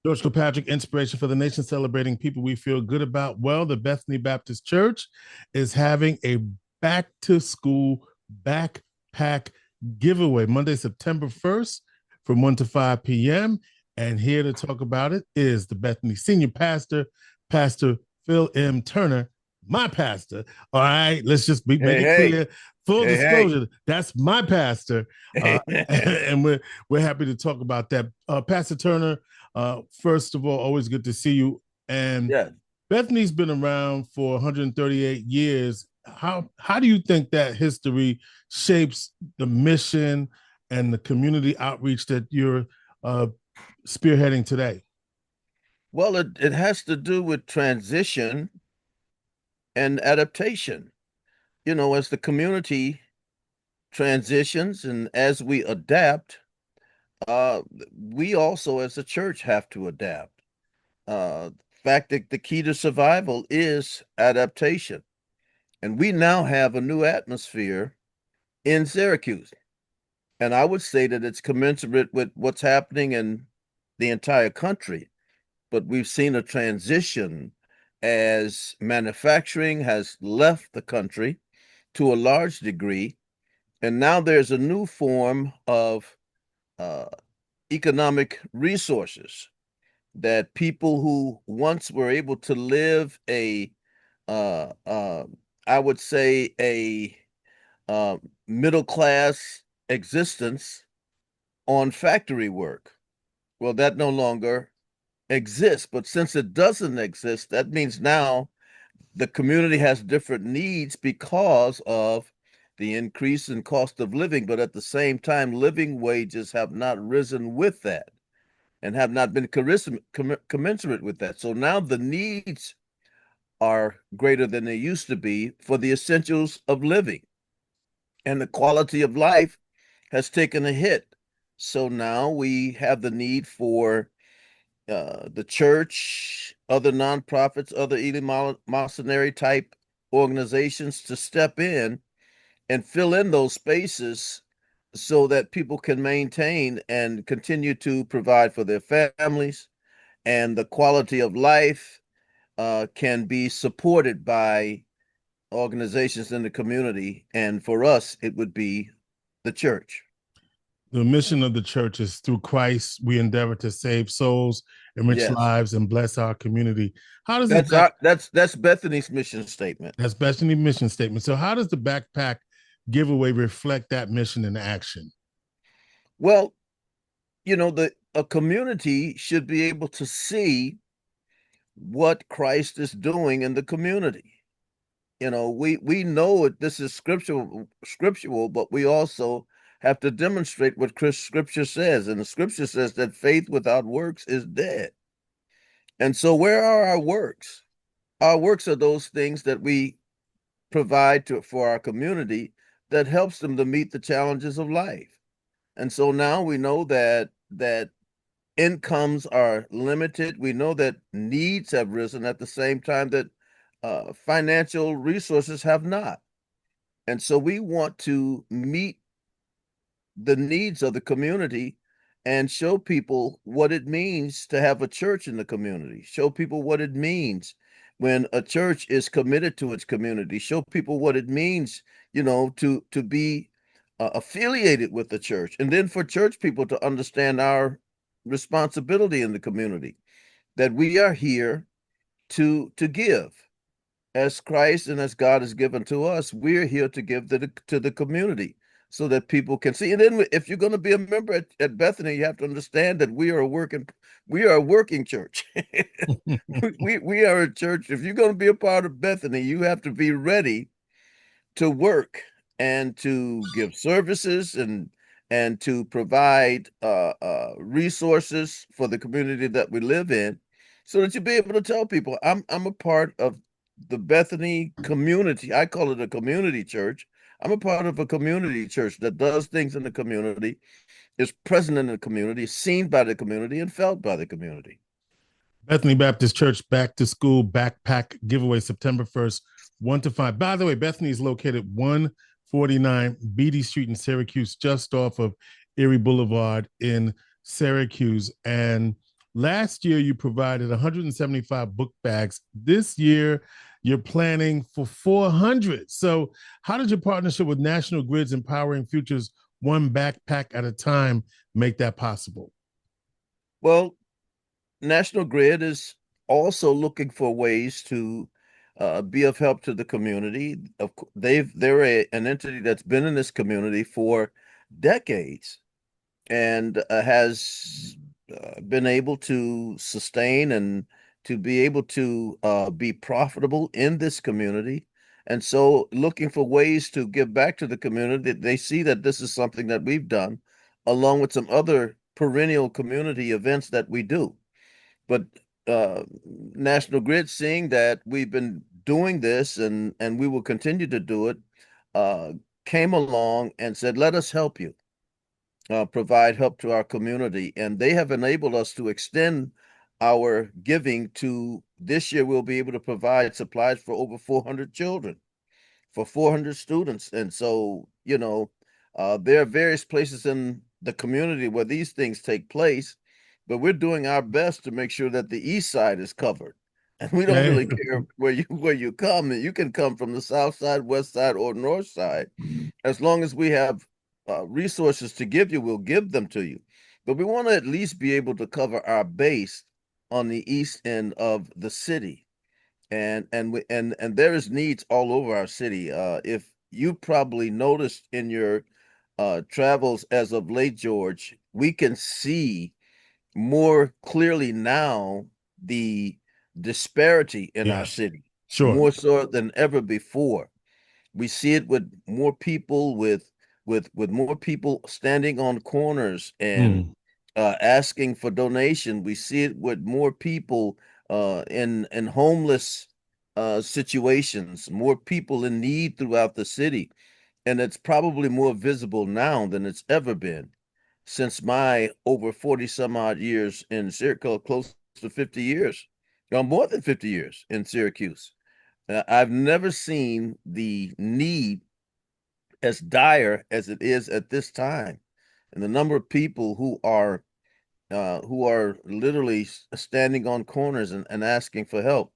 George Kilpatrick Inspiration for the Nation, celebrating people we feel good about. Well, the Bethany Baptist Church is having a back to school backpack giveaway Monday, September 1st from 1 to 5 p.m. And here to talk about it is the Bethany Senior Pastor, Pastor Phil M. Turner, my pastor. All right, let's just make it clear. Full disclosure, that's my pastor. And we're happy to talk about that. Pastor Turner, first of all, always good to see you. And Yeah. Bethany's been around for 138 years. How do you think that history shapes the mission and the community outreach that you're spearheading today? Well, it has to do with transition and adaptation. As the community transitions and as we adapt, uh, we also as a church have to adapt. Fact that the key to survival is adaptation. And we now have a new atmosphere in Syracuse. And I would say that it's commensurate with what's happening in the entire country. But we've seen a transition as manufacturing has left the country to a large degree. And now there's a new form of uh, economic resources that people who once were able to live uh, uh, I would say, a uh, middle class existence on factory work. Well, that no longer exists. But since it doesn't exist, that means now the community has different needs because of the increase in cost of living. But at the same time, living wages have not risen with that and have not been commensurate with that. So now the needs are greater than they used to be for the essentials of living. And the quality of life has taken a hit. So now we have the need for the church, other nonprofits, other eleemosynary type organizations to step in and fill in those spaces so that people can maintain and continue to provide for their families, and the quality of life can be supported by organizations in the community. And for us, it would be the church. The mission of the church is through Christ, we endeavor to save souls, enrich Yes. lives, and bless our community. How does That's Bethany's mission statement. That's Bethany mission statement. So how does the backpack giveaway reflect that mission in action? Well, a community should be able to see what Christ is doing in the community. We know this is scriptural, but we also have to demonstrate what Scripture says. And the Scripture says that faith without works is dead. And so where are our works? Our works are those things that we provide for our community that helps them to meet the challenges of life. And so now we know that incomes are limited. We know that needs have risen at the same time that financial resources have not. And so we want to meet the needs of the community and show people what it means to have a church in the community, show people what it means when a church is committed to its community, show people what it means, to be affiliated with the church. And then for church people to understand our responsibility in the community, that we are here to give. As Christ and as God has given to us, we're here to give to the community so that people can see. And then if you're going to be a member at Bethany, you have to understand that we are a working church. we are a church. If you're going to be a part of Bethany, you have to be ready to work and to give services and to provide resources for the community that we live in, so that you'll be able to tell people, I'm a part of the Bethany community. I call it a community church. I'm a part of a community church that does things in the community, is present in the community, seen by the community, and felt by the community. Bethany Baptist Church back to school backpack giveaway September 1st, 1 to 5. By the way, Bethany is located 149 Beatty Street in Syracuse, just off of Erie Boulevard in Syracuse. And Last year, you provided 175 book bags. This year, you're planning for 400. So, how did your partnership with National Grid's Empowering Futures one backpack at a time make that possible? Well, National Grid is also looking for ways to be of help to the community. They're an entity that's been in this community for decades and has been able to sustain and to be able to be profitable in this community. And so, looking for ways to give back to the community, they see that this is something that we've done, along with some other perennial community events that we do. But National Grid, seeing that we've been doing this and we will continue to do it, uh, came along and said, "Let us help you provide help to our community." And they have enabled us to extend our giving to this year. We'll be able to provide supplies for over 400 children, for 400 students. And so, there are various places in the community where these things take place, but we're doing our best to make sure that the east side is covered. And we don't Yeah. really care where you come. You can come from the south side, west side, or north side. As long as we have resources to give you, we'll give them to you. But we want to at least be able to cover our base on the east end of the city, and there is needs all over our city. If you probably noticed in your travels as of late, George, we can see more clearly now the disparity in our Yes, city, sure. more so than ever before. We see it with more people with more people standing on corners and Mm. asking for donation. We see it with more people in homeless situations, more people in need throughout the city, and it's probably more visible now than it's ever been since my over 40 some odd years in Syracuse, close to 50 years, more than 50 years in Syracuse. I've never seen the need as dire as it is at this time, and the number of people who are literally standing on corners and asking for help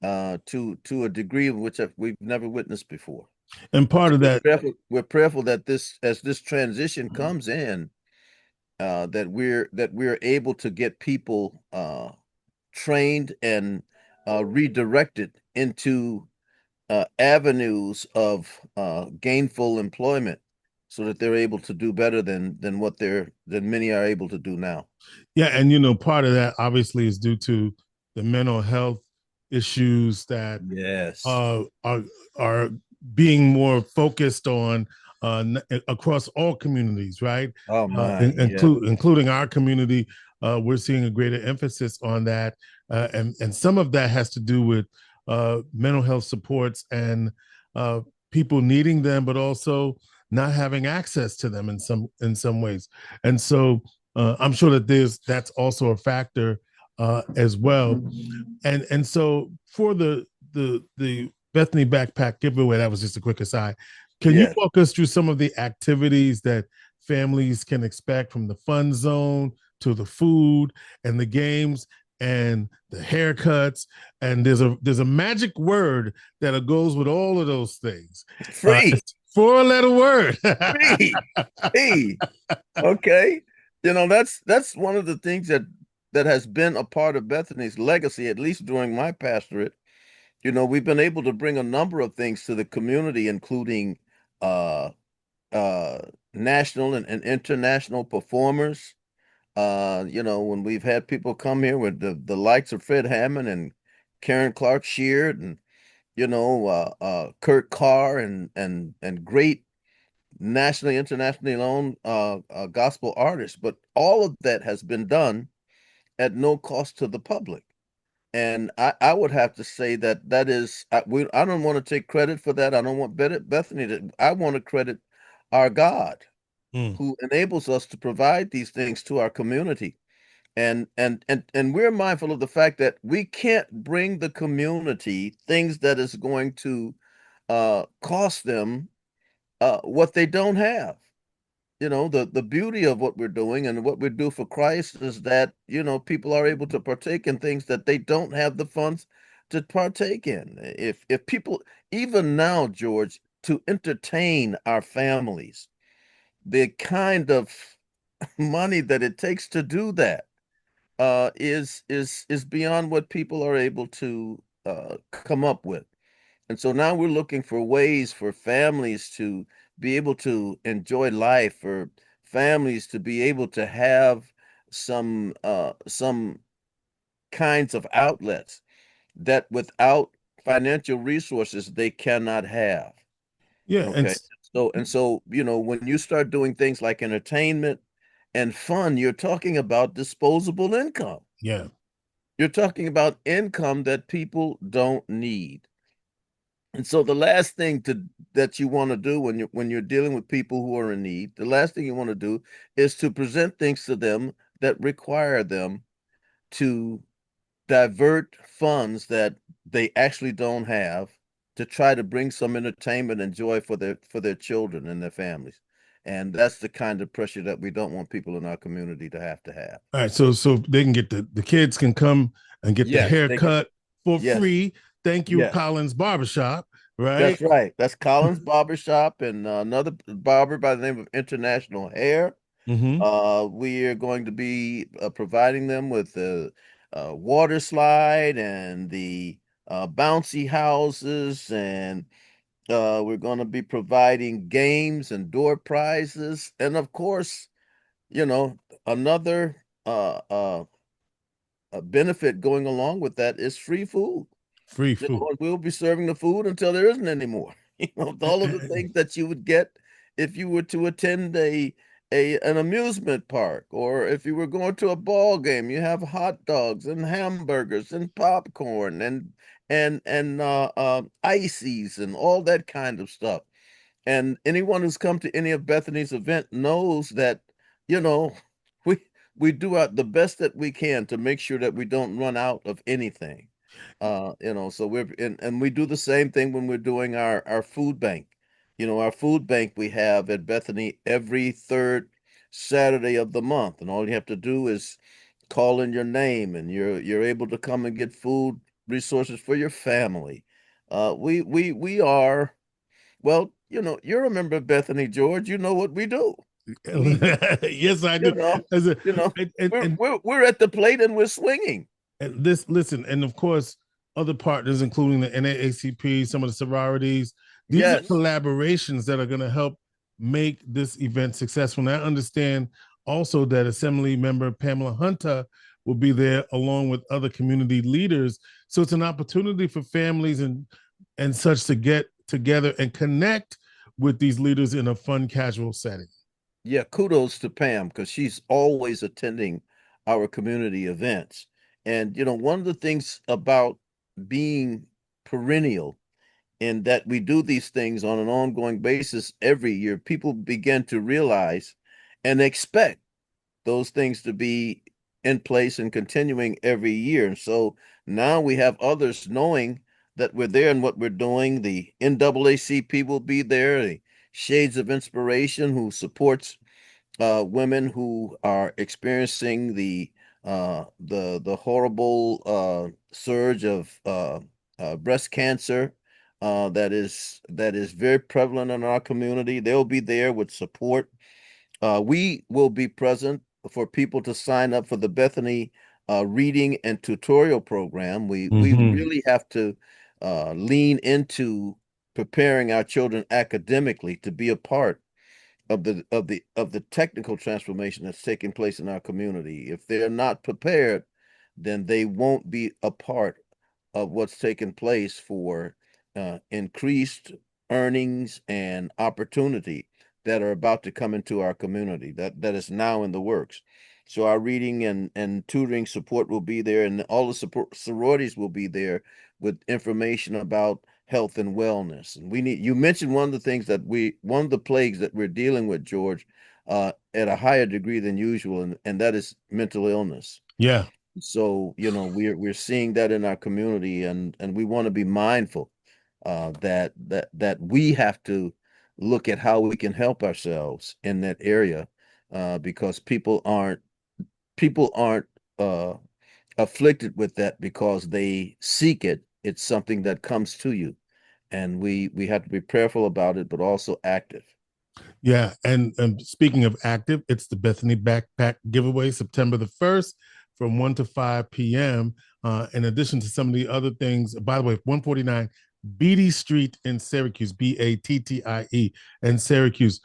to a degree of which we've never witnessed before. And part So of that, we're prayerful that as this transition comes in, that we're able to get people trained and redirected into avenues of gainful employment, so that they're able to do better than than many are able to do now. yeah, and part of that obviously is due to the mental health issues that Yes. are being more focused on across all communities, right? Oh my, yeah. Including our community, we're seeing a greater emphasis on that, and some of that has to do with mental health supports and uh, people needing them, but also not having access to them in some ways, and so I'm sure that that's also a factor as well. And so for the Bethany backpack giveaway, that was just a quick aside. Can you Yes. walk us through some of the activities that families can expect, from the fun zone to the food and the games and the haircuts? And there's a magic word that goes with all of those things. Free. It's four-letter word. Free. Hey. Okay. That's one of the things that has been a part of Bethany's legacy, at least during my pastorate. We've been able to bring a number of things to the community, including uh uh national and international performers. When we've had people come here with the likes of Fred Hammond and Karen Clark Sheard, and Kurt Carr, and great nationally, internationally known gospel artists. But all of that has been done at no cost to the public. And I would have to say that is, I don't want to take credit for that. I don't want Bethany to. I want to credit our God, Mm. who enables us to provide these things to our community. And we're mindful of the fact that we can't bring the community things that is going to cost them what they don't have. the beauty of what we're doing and what we do for Christ is that, people are able to partake in things that they don't have the funds to partake in. If people, even now, George, to entertain our families, the kind of money that it takes to do that is beyond what people are able to come up with. And so now we're looking for ways for families to be able to enjoy life, for families to be able to have some kinds of outlets that without financial resources they cannot have. Yeah, Okay. So, when you start doing things like entertainment and fun, you're talking about disposable income. yeah. You're talking about income that people don't need. And so the last thing that you want to do when you're dealing with people who are in need, the last thing you want to do is to present things to them that require them to divert funds that they actually don't have to try to bring some entertainment and joy for their children and their families. And that's the kind of pressure that we don't want people in our community to have to have. All right, so they can get the kids can come and get the Yes, they can. haircut for Yes, free. Thank you, yes. Collins Barbershop. Right. That's right. That's Collins Barbershop and another barber by the name of International Hair. Mm-hmm. We are going to be providing them with the water slide and the bouncy houses, and we're going to be providing games and door prizes, and of course, another benefit going along with that is free food. Free food. And we'll be serving the food until there isn't any more. All of the things that you would get if you were to attend an amusement park, or if you were going to a ball game. You have hot dogs and hamburgers and popcorn and ices and all that kind of stuff. And anyone who's come to any of Bethany's event knows that, you know, we we do the best that we can to make sure that we don't run out of anything. So and we do the same thing when we're doing our food bank. Our food bank we have at Bethany every third Saturday of the month, and all you have to do is call in your name, and you're able to come and get food resources for your family. We are, well, you're a member of Bethany, George. You know what we do. We, Yes, I you do. know, As a, you know, and, we're and, we're we're at the plate and we're swinging. and this listen, and of course, other partners, including the NAACP, some of the sororities. These are Yes. collaborations that are going to help make this event successful. And I understand also that Assembly member Pamela Hunter will be there along with other community leaders. So it's an opportunity for families and such to get together and connect with these leaders in a fun, casual setting. Yeah, kudos to Pam because she's always attending our community events. And one of the things about being perennial in that we do these things on an ongoing basis every year, people begin to realize and expect those things to be in place and continuing every year. And so now we have others knowing that we're there and what we're doing. The NAACP will be there, the Shades of Inspiration, who supports women who are experiencing the horrible surge of breast cancer that is very prevalent in our community. They'll be there with support. We will be present for people to sign up for the Bethany reading and tutorial program. We Mm-hmm. really have to lean into preparing our children academically to be a part of the technical transformation that's taking place in our community. If they're not prepared, then they won't be a part of what's taking place for increased earnings and opportunity that are about to come into our community that is now in the works. So our reading and tutoring support will be there, and all the support sororities will be there with information about health and wellness. And you mentioned one of the plagues that we're dealing with, George, at a higher degree than usual, and that is mental illness. Yeah. So, we're seeing that in our community, and we want to be mindful that we have to look at how we can help ourselves in that area, because people aren't uh, afflicted with that because they seek it. It's something that comes to you, and we have to be prayerful about it, but also active. Yeah, and speaking of active, it's the Bethany Backpack Giveaway, September the 1st from 1 to 5 p.m. In addition to some of the other things, by the way, 149 Beatty Street in Syracuse, Battie, in Syracuse.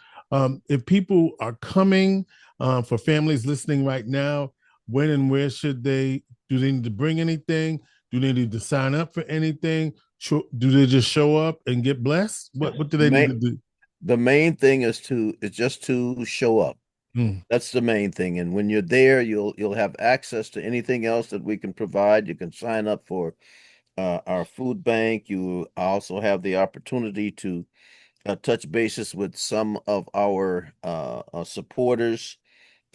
If people are coming, for families listening right now, when and where should do they need to bring anything? Do they need to sign up for anything? Do they just show up and get blessed? What do they need to Main, do? the main thing is just to show up. Mm. That's the main thing. And when you're there, you'll have access to anything else that we can provide. You can sign up for our food bank. You also have the opportunity to touch bases with some of our supporters,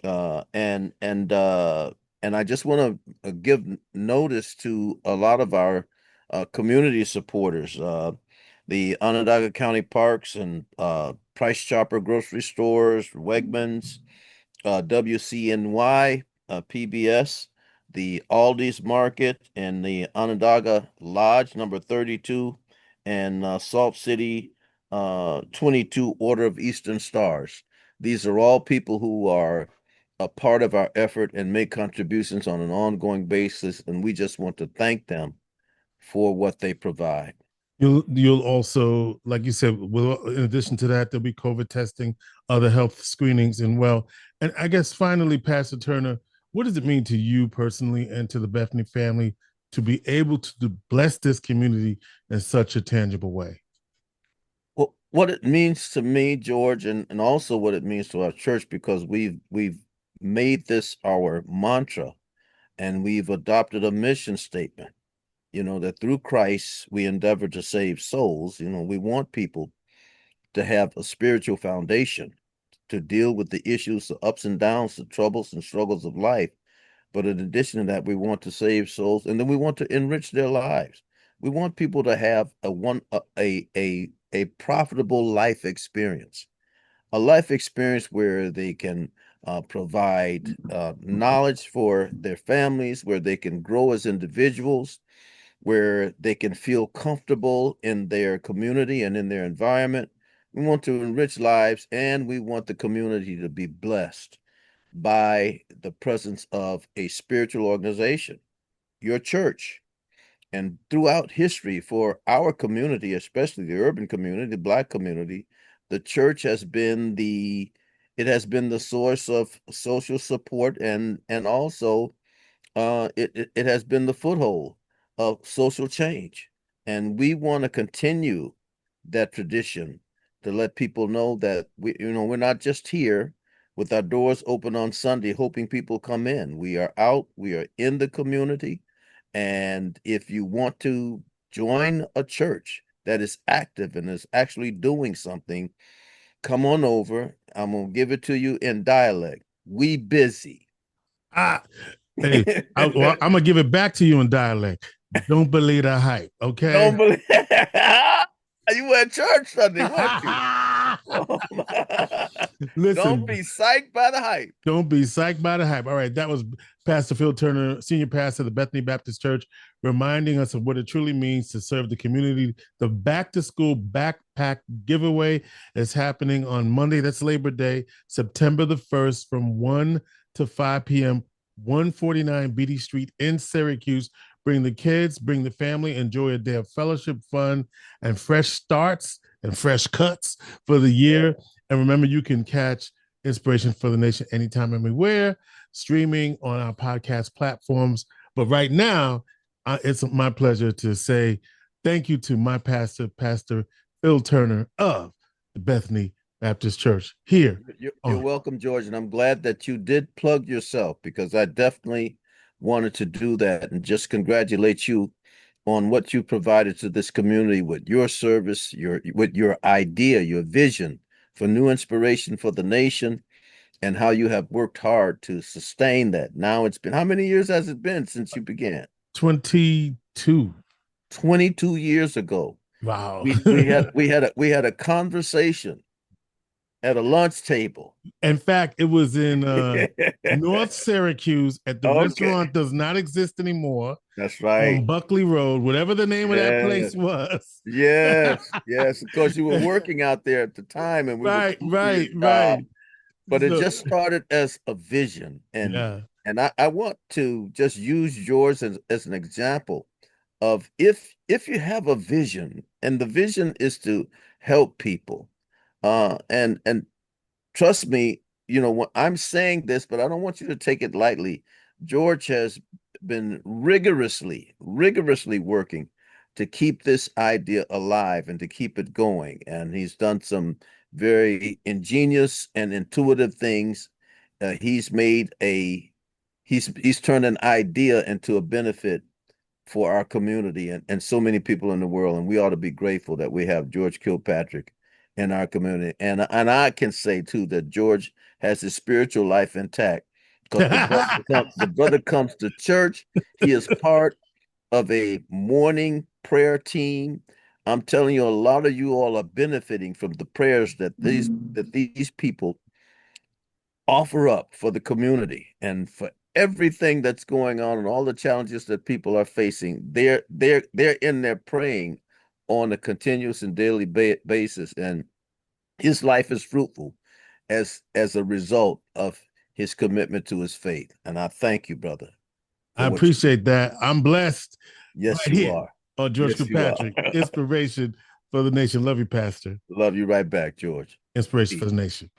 uh, and and uh, and I just want to give notice to a lot of our community supporters, the Onondaga County Parks and Price Chopper grocery stores, Wegmans, WCNY, PBS, the Aldi's Market, and the Onondaga Lodge number 32, and Salt City 22 Order of Eastern Stars. These are all people who are a part of our effort and make contributions on an ongoing basis, and we just want to thank them for what they provide. You'll also, like you said, in addition to that, there'll be COVID testing, other health screenings, and and I guess finally, Pastor Turner, what does it mean to you personally and to the Bethany family to be able to bless this community in such a tangible way? Well, what it means to me, George, and also what it means to our church, because we've made this our mantra, and we've adopted a mission statement, that through Christ we endeavor to save souls. We want people to have a spiritual foundation to deal with the issues, the ups and downs, the troubles and struggles of life. But in addition to that, we want to save souls, and then we want to enrich their lives. We want people to have a profitable life experience, a life experience where they can provide knowledge for their families, where they can grow as individuals, where they can feel comfortable in their community and in their environment. We want to enrich lives, and we want the community to be blessed by the presence of a spiritual organization, your church. And throughout history, for our community, especially the urban community, the Black community, the church has been the source of social support, and also it has been the foothold of social change. And we want to continue that tradition, to let people know that we're not just here with our doors open on Sunday hoping people come in. We are out, we are in the community. And if you want to join a church that is active and is actually doing something, come on over. I'm going to give it to you in dialect. We busy. Ah, hey, I'm gonna give it back to you in dialect. Don't believe the hype, okay? Don't believe you were at church Sunday, weren't you? Don't Listen, be psyched by the hype. don't be psyched by the hype. All right, that was Pastor Phil Turner, senior pastor of the Bethany Baptist Church, reminding us of what it truly means to serve the community. The back to school backpack giveaway is happening on Monday. That's Labor Day, September the 1st from 1 to 5 p.m., 149 Beatty Street in Syracuse. Bring the kids, bring the family, enjoy a day of fellowship, fun, and fresh starts and fresh cuts for the year. And remember, you can catch Inspiration for the Nation anytime, anywhere, streaming on our podcast platforms. But right now, it's my pleasure to say thank you to my pastor, Pastor Phil Turner of the Bethany Baptist Church here. You're welcome, George, and I'm glad that you did plug yourself, because I definitely wanted to do that and just congratulate you on what you provided to this community with your service, with your idea, your vision for new inspiration for the nation, and how you have worked hard to sustain that. Now it's been, how many years has it been since you began? 22. 22 years ago. Wow. We had a conversation at a lunch table. In fact, it was in North Syracuse at the Okay, restaurant does not exist anymore that's on right. Buckley Road, whatever the name of that place Yes, was. yes. Because you were working out there at the time, and we were Right, close to your right, job. right. But it So, just started as a vision, yeah. and I want to just use yours as an example of if you have a vision, and the vision is to help people, and trust me, when I'm saying this, but I don't want you to take it lightly. George has been rigorously working to keep this idea alive and to keep it going. And he's done some very ingenious and intuitive things. He's made he's turned an idea into a benefit for our community and so many people in the world. And we ought to be grateful that we have George Kilpatrick in our community. And I can say too that George has his spiritual life intact because the brother comes to church. He is part of a morning prayer team. I'm telling you, a lot of you all are benefiting from the prayers that these people offer up for the community and for everything that's going on and all the challenges that people are facing. They're in there praying on a continuous and daily basis, and his life is fruitful as a result of his commitment to his faith. And I thank you, brother, I for what you do. appreciate that. I'm blessed Yes, right you here are. on George Yes, you are. Kilpatrick, inspiration for the nation. Love you, Pastor. Love you right back, George. Inspiration for Peace. the nation.